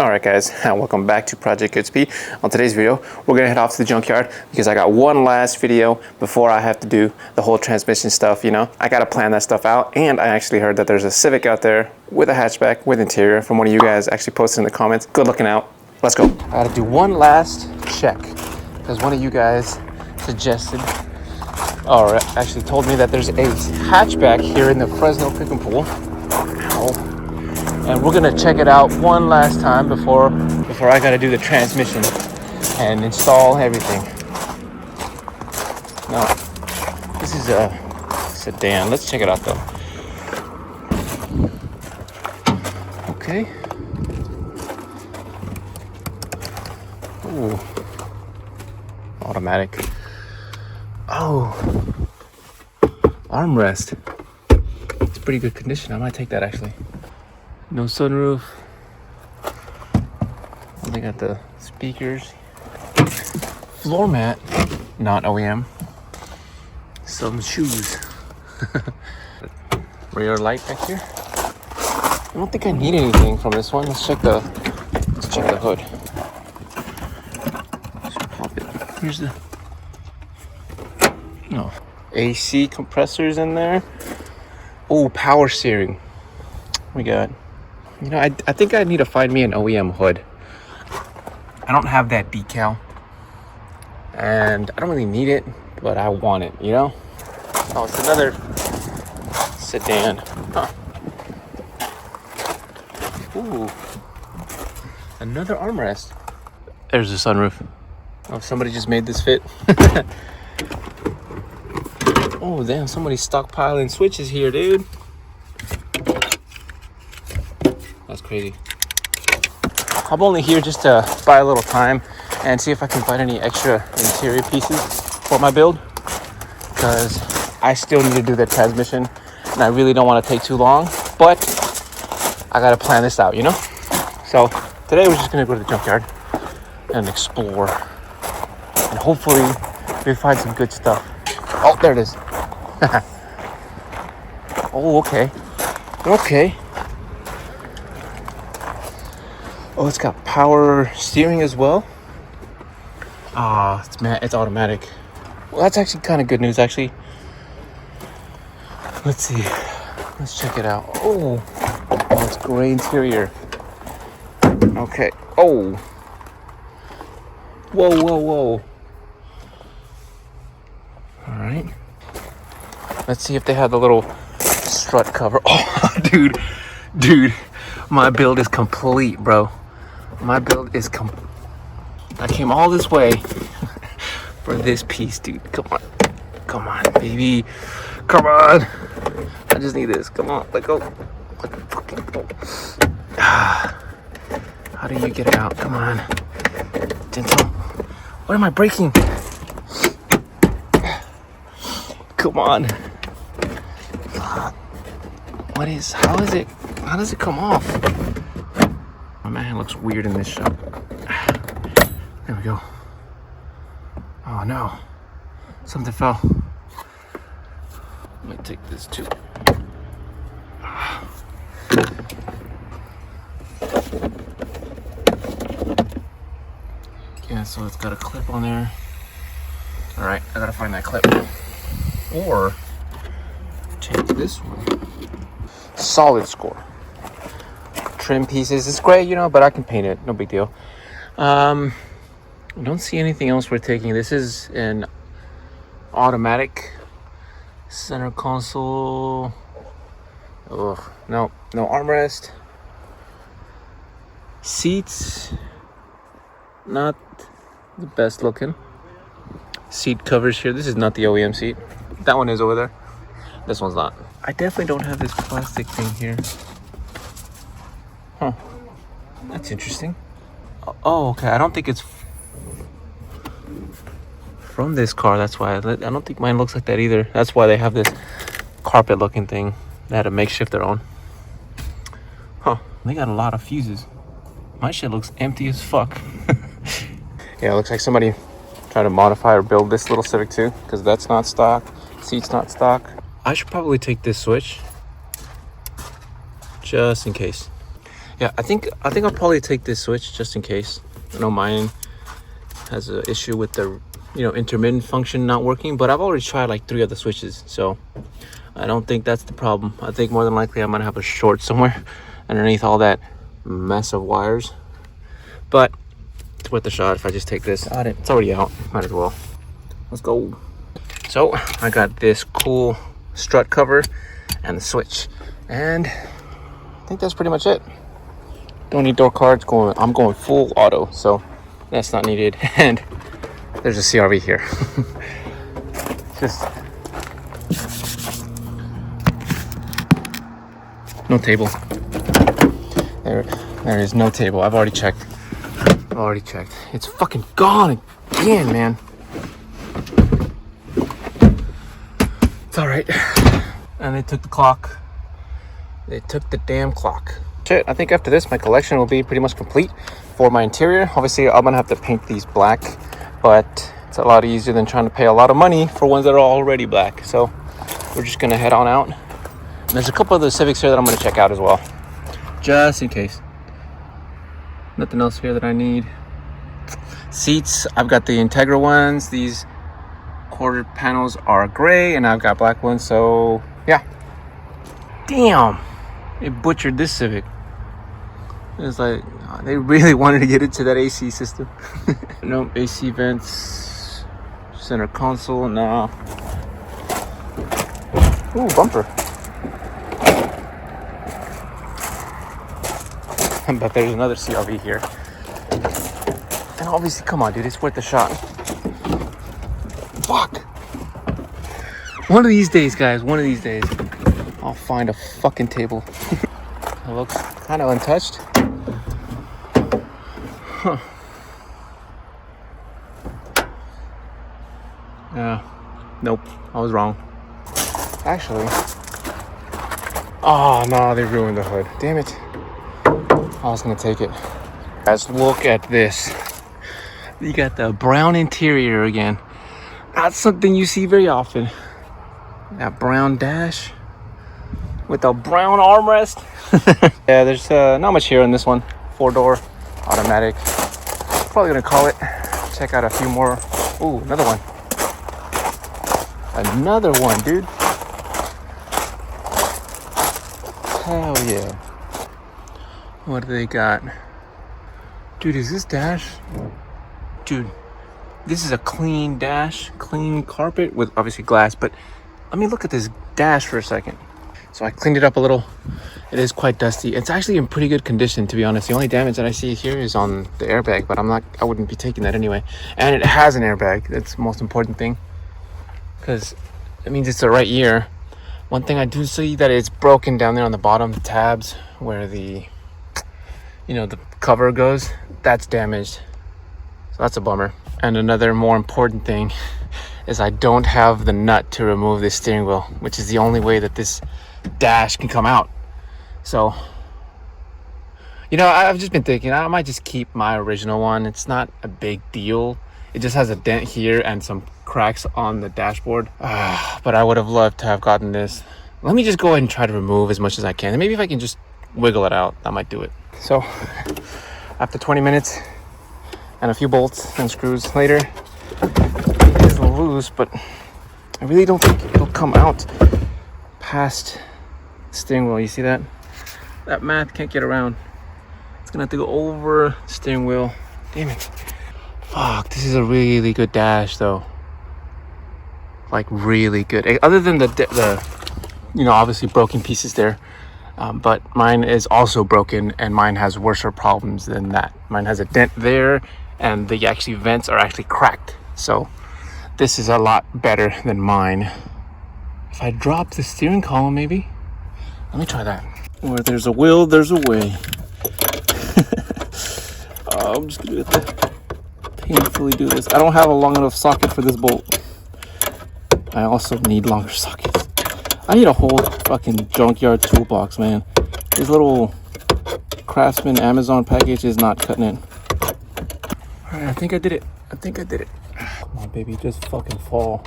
Alright guys, welcome back to Project GoodSpeed. On today's video, we're going to head off to the junkyard because I got one last video before I have to do the whole transmission stuff, you know. I got to plan that stuff out, and I actually heard that there's a Civic out there with a hatchback with interior from one of you guys actually posted in the comments. Good looking out. Let's go. I got to do one last check because one of you guys suggested, or actually told me that there's a hatchback here in the Fresno pick and pull. Ow. And we're gonna check it out one last time before I gotta do the transmission and install everything. Now, this is a sedan. Let's check it out though. Okay. Ooh. Automatic. Oh. Armrest. It's pretty good condition. I might take that actually. No sunroof. They got the speakers. Floor mat, not OEM. Some shoes. Rear light back here. I don't think I need anything from this one. Let's check the hood. Let's pop it. Here's the AC compressors in there. Oh, power steering. We got. You know, I think I need to find me an OEM hood. I don't have that decal. And I don't really need it, but I want it, you know? Oh, it's another sedan. Huh. Ooh. Another armrest. There's the sunroof. Oh, somebody just made this fit. Oh, damn, somebody's stockpiling switches here, dude. That's crazy. I'm only here just to buy a little time and see if I can find any extra interior pieces for my build, because I still need to do the transmission and I really don't want to take too long, but I gotta plan this out, you know? So today we're just gonna go to the junkyard and explore, and hopefully we find some good stuff. Oh, there it is. Oh, okay. Oh, it's got power steering as well. Ah, it's automatic. Well, that's actually kind of good news, actually. Let's see. Let's check it out. Oh, it's gray interior. Okay. Oh. Whoa. All right. Let's see if they have the little strut cover. Oh, dude. My build is complete, bro. My build is I came all this way for this piece, dude. Come on, baby. Come on. I just need this. Come on, let go. Let me fucking go. How do you get it out? Come on. Gentle. What am I breaking? Come on. How does it come off? Oh man, it looks weird in this shot. There we go. Oh no. Something fell. Let me take this too. Yeah, so it's got a clip on there. Alright, I gotta find that clip. Or change this one. Solid score. Trim pieces. It's gray, you know, but I can paint it. No big deal. I don't see anything else we're taking. This is an automatic center console. Ugh, no armrest. Seats, not the best looking. Seat covers here. This is not the OEM seat. That one is over there. This one's not. I definitely don't have this plastic thing here. Huh. That's interesting. Oh, okay. I don't think it's from this car. That's why. I don't think mine looks like that either. That's why they have this carpet looking thing. They had to makeshift their own. Huh. They got a lot of fuses. My shit looks empty as fuck. Yeah, it looks like somebody tried to modify or build this little Civic too, because that's not stock. Seat's not stock. I should probably take this switch just in case. Yeah, I think I'll probably take this switch just in case. I know mine has an issue with the, you know, intermittent function not working, but I've already tried like 3 other switches, so I don't think that's the problem. I think more than likely I'm gonna have a short somewhere underneath all that mess of wires, but it's worth a shot if I just take this out. It's already out, might as well. Let's go. So I got this cool strut cover and the switch, and I think that's pretty much it. Don't need door cards. I'm going full auto, so that's not needed. And there's a CRV here. Just no table. There is no table. I've already checked. It's fucking gone again, man. It's all right. And they took the clock. They took the damn clock. Shit, I think after this, my collection will be pretty much complete for my interior. Obviously, I'm gonna have to paint these black, but it's a lot easier than trying to pay a lot of money for ones that are already black. So we're just gonna head on out. And there's a couple of the Civics here that I'm gonna check out as well, just in case. Nothing else here that I need. Seats, I've got the Integra ones. These quarter panels are gray, and I've got black ones. So yeah. Damn, they butchered this Civic. It's like they really wanted to get into that AC system. No AC vents, center console, nah. Ooh, bumper. But there's another CRV here. And obviously, come on, dude, it's worth a shot. Fuck. One of these days, guys, one of these days, I'll find a fucking table. It looks kind of untouched. Huh. Yeah. Nope. I was wrong. Actually. Oh, no, they ruined the hood. Damn it. I was going to take it. Guys, look at this. You got the brown interior again. Not something you see very often. That brown dash with a brown armrest. Yeah, there's not much here in this one. 4-door automatic. Probably gonna call it. Check out a few more. Ooh, another one. Another one, dude. Hell yeah. What do they got? Dude, is this dash? Dude, this is a clean dash, clean carpet with obviously glass, but let me look at this dash for a second. So I cleaned it up a little. It is quite dusty. It's actually in pretty good condition, to be honest. The only damage that I see here is on the airbag, but I wouldn't be taking that anyway. And it has an airbag. That's the most important thing, because it means it's the right year. One thing I do see that it's broken down there on the bottom, the tabs where the, you know, the cover goes, that's damaged. So that's a bummer. And another more important thing is I don't have the nut to remove this steering wheel, which is the only way that this dash can come out. So, you know, I've just been thinking I might just keep my original one. It's not a big deal. It just has a dent here and some cracks on the dashboard. But I would have loved to have gotten this. Let me just go ahead and try to remove as much as I can. And maybe if I can just wiggle it out, I might do it. So, after 20 minutes and a few bolts and screws later, it is loose, but I really don't think it'll come out past the steering wheel. You see that? That math can't get around. It's gonna have to go over the steering wheel. Damn it. Fuck, this is a really good dash though. Like really good. Other than the you know, obviously broken pieces there. But mine is also broken, and mine has worse problems than that. Mine has a dent there, and the actually vents are actually cracked. So this is a lot better than mine. If I drop the steering column, maybe. Let me try that. Where there's a will, there's a way. I'm just gonna have to painfully do this. I don't have a long enough socket for this bolt. I also need longer sockets. I need a whole fucking junkyard toolbox, man. This little Craftsman Amazon package is not cutting it. Alright, I think I did it. Come on, baby, just fucking fall.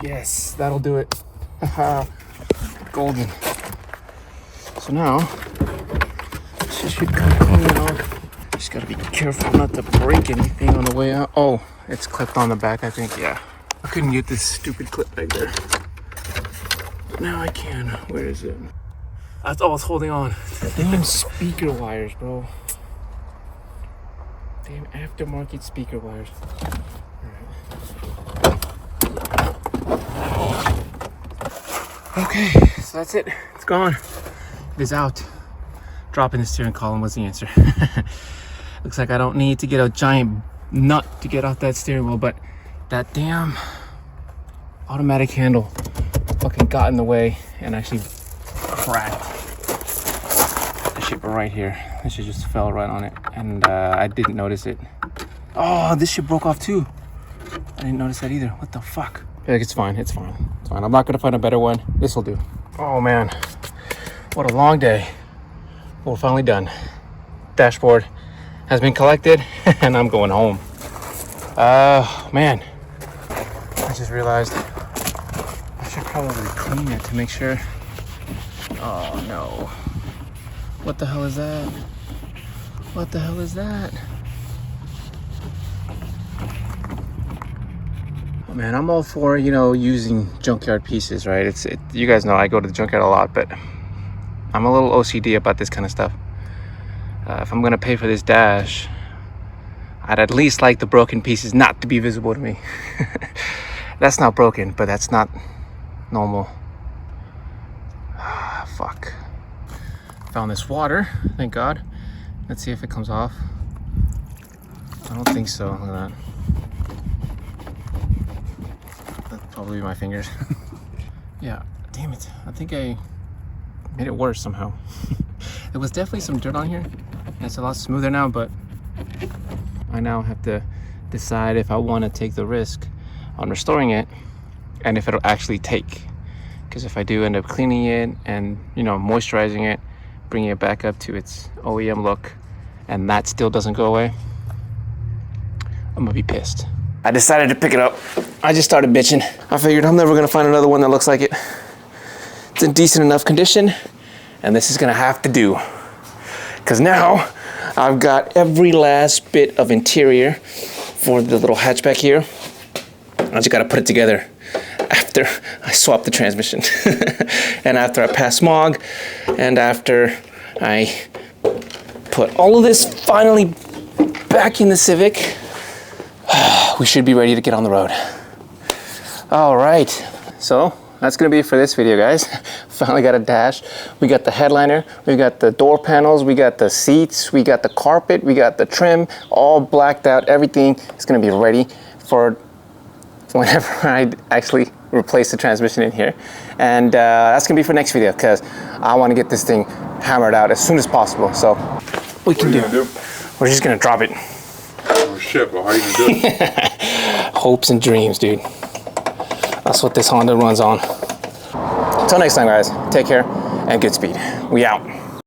Yes, that'll do it. golden. So now, this should come clean off. Just gotta be careful not to break anything on the way out. Oh, it's clipped on the back, I think, yeah. I couldn't get this stupid clip back there. But now I can. Where is it? That's all it's holding on. Damn speaker wires, bro. Damn aftermarket speaker wires. Okay, so that's it. It's gone. It is out. Dropping the steering column was the answer. Looks like I don't need to get a giant nut to get off that steering wheel, but that damn automatic handle fucking got in the way and actually cracked. That shit right here. That shit just fell right on it, and I didn't notice it. Oh, this shit broke off too. I didn't notice that either. What the fuck? Like, it's fine. It's fine. It's fine. I'm not gonna find a better one. This will do. Oh man, what a long day. We're finally done. Dashboard has been collected, and I'm going home. Man, I just realized I should probably clean it to make sure. Oh no. What the hell is that? What the hell is that? Oh, man, I'm all for, you know, using junkyard pieces, right? You guys know I go to the junkyard a lot, but I'm a little OCD about this kind of stuff. If I'm gonna pay for this dash, I'd at least like the broken pieces not to be visible to me. That's not broken, but that's not normal. Fuck. Found this water, thank God. Let's see if it comes off. I don't think so. Look at that. That'd probably be my fingers. Yeah, damn it. I think I made it worse somehow. There was definitely some dirt on here. It's a lot smoother now, but I now have to decide if I want to take the risk on restoring it and if it'll actually take. Because if I do end up cleaning it and, you know, moisturizing it, bringing it back up to its OEM look, and that still doesn't go away, I'm gonna be pissed. I decided to pick it up. I just started bitching. I figured I'm never gonna find another one that looks like it. It's in decent enough condition, and this is gonna have to do. Because now I've got every last bit of interior for the little hatchback here. I just gotta put it together after I swap the transmission. And after I pass smog, and after I put all of this finally back in the Civic, we should be ready to get on the road. All right, so that's gonna be it for this video, guys. Finally got a dash. We got the headliner, we got the door panels, we got the seats, we got the carpet, we got the trim, all blacked out. Everything is gonna be ready for whenever I actually replace the transmission in here. And that's gonna be for next video, because I wanna get this thing hammered out as soon as possible. So we can do. We're just gonna drop it. Oh shit, but how are you gonna do it? Hopes and dreams, dude. That's what this Honda runs on. Until next time, guys, take care and good speed. We out.